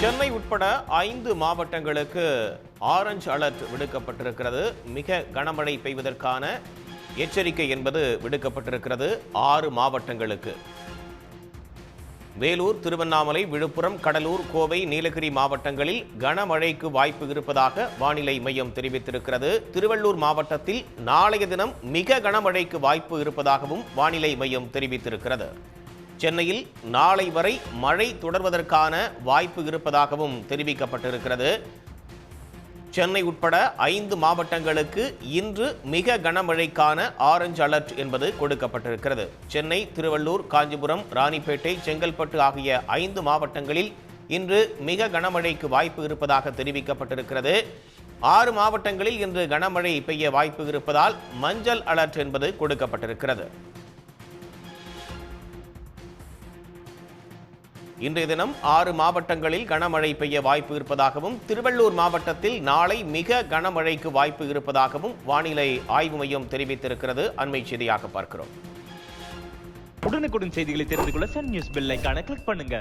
சென்னை உட்பட 5 மாவட்டங்களுக்கு orange alert விடுக்கப்பட்டிருக்கிறது. மிக கனமழை பெய்வதற்கான எச்சரிக்கை என்பது விடுக்கப்பட்டிருக்கிறது 6 மாவட்டங்களுக்கு. வேலூர், திருவண்ணாமலை, விழுப்புரம், கடலூர், கோவை, நீலகிரி மாவட்டங்களில் கனமழைக்கு வாய்ப்பு இருப்பதாக வானிலை மையம் தெரிவித்திருக்கிறது. திருவள்ளூர் மாவட்டத்தில் நாளைய தினம் மிக கனமழைக்கு வாய்ப்பு இருப்பதாகவும் வானிலை மையம் தெரிவித்திருக்கிறது. சென்னையில் நாளை வரை மழை தொடர்வதற்கான வாய்ப்பு இருப்பதாகவும் தெரிவிக்கப்பட்டிருக்கிறது. சென்னை உட்பட 5 மாவட்டங்களுக்கு இன்று மிக கனமழைக்கான ஆரஞ்சு அலர்ட் என்பது கொடுக்கப்பட்டிருக்கிறது. சென்னை, திருவள்ளூர், காஞ்சிபுரம், ராணிப்பேட்டை, செங்கல்பட்டு ஆகிய 5 மாவட்டங்களில் இன்று மிக கனமழைக்கு வாய்ப்பு இருப்பதாக தெரிவிக்கப்பட்டிருக்கிறது. 6 மாவட்டங்களில் இன்று கனமழை பெய்ய வாய்ப்பு இருப்பதால் மஞ்சள் அலர்ட் என்பது கொடுக்கப்பட்டிருக்கிறது. இன்றைய தினம் 6 மாவட்டங்களில் கனமழை பெய்ய வாய்ப்பு இருப்பதாகவும், திருவள்ளூர் மாவட்டத்தில் நாளை மிக கனமழைக்கு வாய்ப்பு இருப்பதாகவும் வானிலை ஆய்வு மையம் தெரிவித்திருக்கிறது. அண்மை செய்தியாக பார்க்கிறோம். உடனுக்குடன் செய்திகளை தெரிந்து கொள்ள சன் நியூஸ் பெல் ஐகானை கிளிக் பண்ணுங்க.